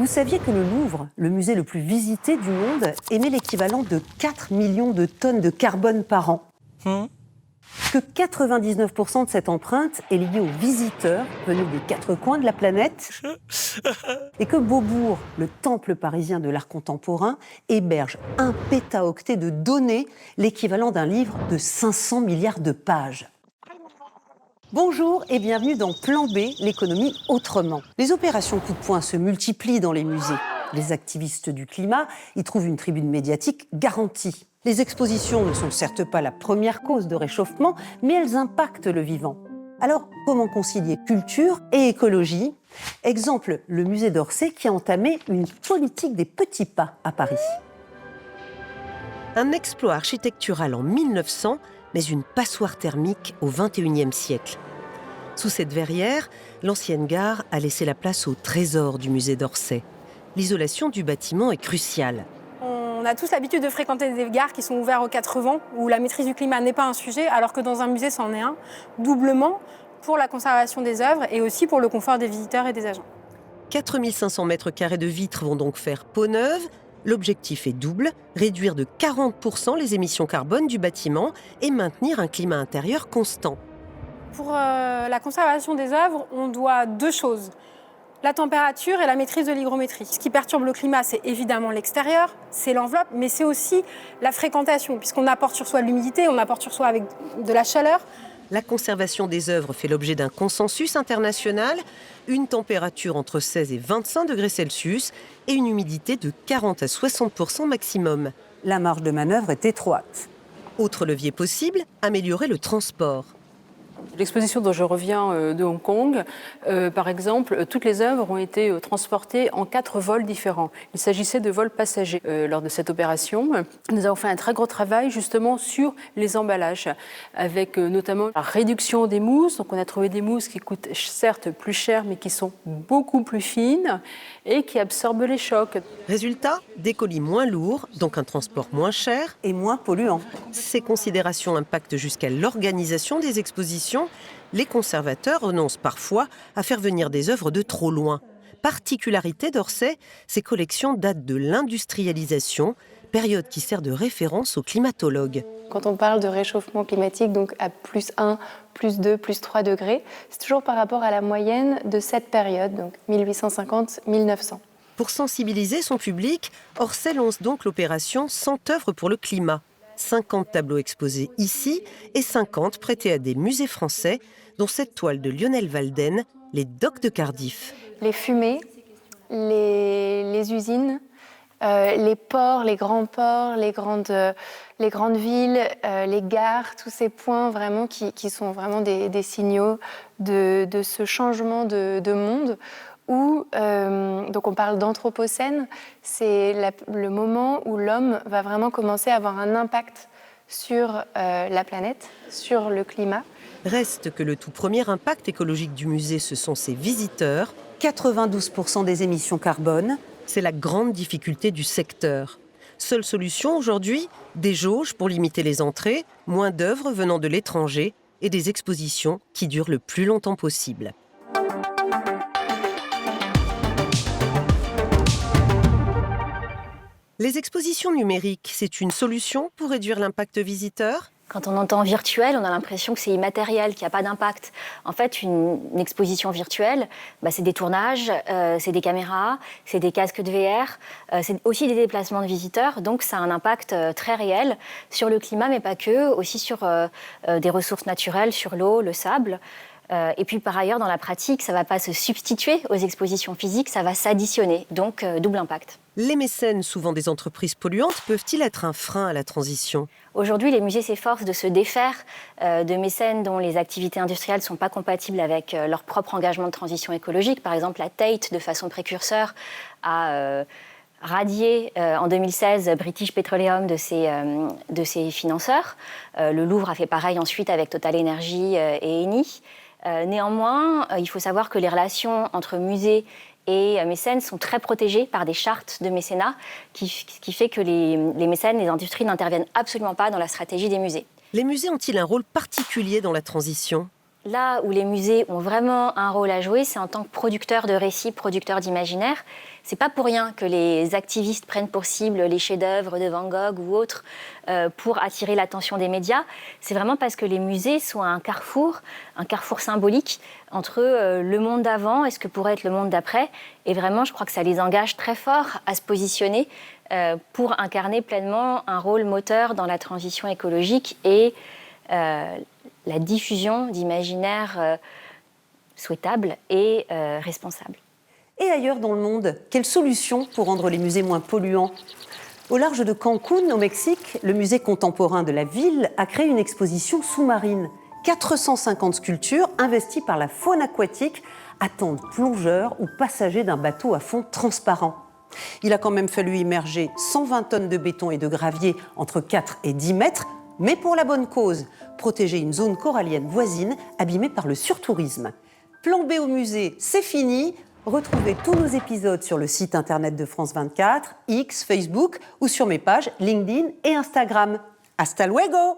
Vous saviez que le Louvre, le musée le plus visité du monde, émet l'équivalent de 4 millions de tonnes de carbone par an. Que 99% de cette empreinte est liée aux visiteurs venus des quatre coins de la planète et que Beaubourg, le temple parisien de l'art contemporain, héberge 1 pétaoctet de données, l'équivalent d'un livre de 500 milliards de pages. Bonjour et bienvenue dans Plan B, l'économie autrement. Les opérations coup de poing se multiplient dans les musées. Les activistes du climat y trouvent une tribune médiatique garantie. Les expositions ne sont certes pas la première cause de réchauffement, mais elles impactent le vivant. Alors, comment concilier culture et écologie ? Exemple, le musée d'Orsay qui a entamé une politique des petits pas à Paris. Un exploit architectural en 1900, mais une passoire thermique au XXIe siècle. Sous cette verrière, l'ancienne gare a laissé la place au trésor du musée d'Orsay. L'isolation du bâtiment est cruciale. On a tous l'habitude de fréquenter des gares qui sont ouvertes aux quatre vents, où la maîtrise du climat n'est pas un sujet, alors que dans un musée, c'en est un, doublement pour la conservation des œuvres et aussi pour le confort des visiteurs et des agents. 4500 mètres carrés de vitres vont donc faire peau neuve. L'objectif est double, réduire de 40% les émissions carbone du bâtiment et maintenir un climat intérieur constant. Pour la conservation des œuvres, on doit 2 choses. La température et la maîtrise de l'hygrométrie. Ce qui perturbe le climat, c'est évidemment l'extérieur, c'est l'enveloppe, mais c'est aussi la fréquentation, puisqu'on apporte sur soi de l'humidité, on apporte sur soi avec de la chaleur. La conservation des œuvres fait l'objet d'un consensus international, une température entre 16 et 25 degrés Celsius et une humidité de 40 à 60% maximum. La marge de manœuvre est étroite. Autre levier possible, améliorer le transport. L'exposition dont je reviens de Hong Kong, par exemple, toutes les œuvres ont été transportées en 4 vols différents. Il s'agissait de vols passagers. Lors de cette opération, nous avons fait un très gros travail justement sur les emballages, avec notamment la réduction des mousses. Donc on a trouvé des mousses qui coûtent certes plus cher, mais qui sont beaucoup plus fines et qui absorbent les chocs. Résultat, des colis moins lourds, donc un transport moins cher. Et moins polluant. Ces considérations impactent jusqu'à l'organisation des expositions. Les conservateurs renoncent parfois à faire venir des œuvres de trop loin. Particularité d'Orsay, ces collections datent de l'industrialisation, période qui sert de référence aux climatologues. Quand on parle de réchauffement climatique, donc à +1, +2, +3 degrés, c'est toujours par rapport à la moyenne de cette période, donc 1850-1900. Pour sensibiliser son public, Orsay lance donc l'opération 100 œuvres pour le climat. 50 tableaux exposés ici et 50 prêtés à des musées français, dont cette toile de Lionel Walden, les docks de Cardiff. Les fumées, les usines, les ports, les grands ports, les grandes villes, les gares, tous ces points vraiment qui sont vraiment des signaux de ce changement de monde où, donc on parle d'anthropocène, c'est le moment où l'homme va vraiment commencer à avoir un impact sur la planète, sur le climat. Reste que le tout premier impact écologique du musée, ce sont ses visiteurs. 92% des émissions carbone. C'est la grande difficulté du secteur. Seule solution aujourd'hui, des jauges pour limiter les entrées, moins d'œuvres venant de l'étranger et des expositions qui durent le plus longtemps possible. Les expositions numériques, c'est une solution pour réduire l'impact visiteur ? Quand on entend virtuel, on a l'impression que c'est immatériel, qu'il n'y a pas d'impact. En fait, une exposition virtuelle, c'est des tournages, c'est des caméras, c'est des casques de VR, c'est aussi des déplacements de visiteurs. Donc, ça a un impact très réel sur le climat, mais pas que, aussi sur des ressources naturelles, sur l'eau, le sable. Et puis, par ailleurs, dans la pratique, ça ne va pas se substituer aux expositions physiques, ça va s'additionner. Donc, double impact. Les mécènes, souvent des entreprises polluantes, peuvent-ils être un frein à la transition ? Aujourd'hui, les musées s'efforcent de se défaire de mécènes dont les activités industrielles ne sont pas compatibles avec leur propre engagement de transition écologique. Par exemple, la Tate, de façon précurseur, a radié en 2016 British Petroleum de ses financeurs. Le Louvre a fait pareil ensuite avec Total Energy et Eni. Néanmoins, il faut savoir que les relations entre musées et mécènes sont très protégées par des chartes de mécénat qui fait que les mécènes, les industries n'interviennent absolument pas dans la stratégie des musées. Les musées ont-ils un rôle particulier dans la transition ? là où les musées ont vraiment un rôle à jouer, c'est en tant que producteurs de récits, producteurs d'imaginaire. C'est pas pour rien que les activistes prennent pour cible les chefs-d'œuvre de Van Gogh ou autres pour attirer l'attention des médias. C'est vraiment parce que les musées sont un carrefour symbolique entre le monde d'avant et ce que pourrait être le monde d'après. Et vraiment, je crois que ça les engage très fort à se positionner pour incarner pleinement un rôle moteur dans la transition écologique et la diffusion d'imaginaires souhaitables et responsables. Et ailleurs dans le monde, quelles solutions pour rendre les musées moins polluants ? Au large de Cancún, au Mexique, le musée contemporain de la ville a créé une exposition sous-marine. 450 sculptures investies par la faune aquatique attendent plongeurs ou passagers d'un bateau à fond transparent. Il a quand même fallu immerger 120 tonnes de béton et de gravier entre 4 et 10 mètres, mais pour la bonne cause, protéger une zone corallienne voisine abîmée par le surtourisme. Plan B au musée, c'est fini. Retrouvez tous nos épisodes sur le site internet de France 24, X, Facebook ou sur mes pages LinkedIn et Instagram. Hasta luego!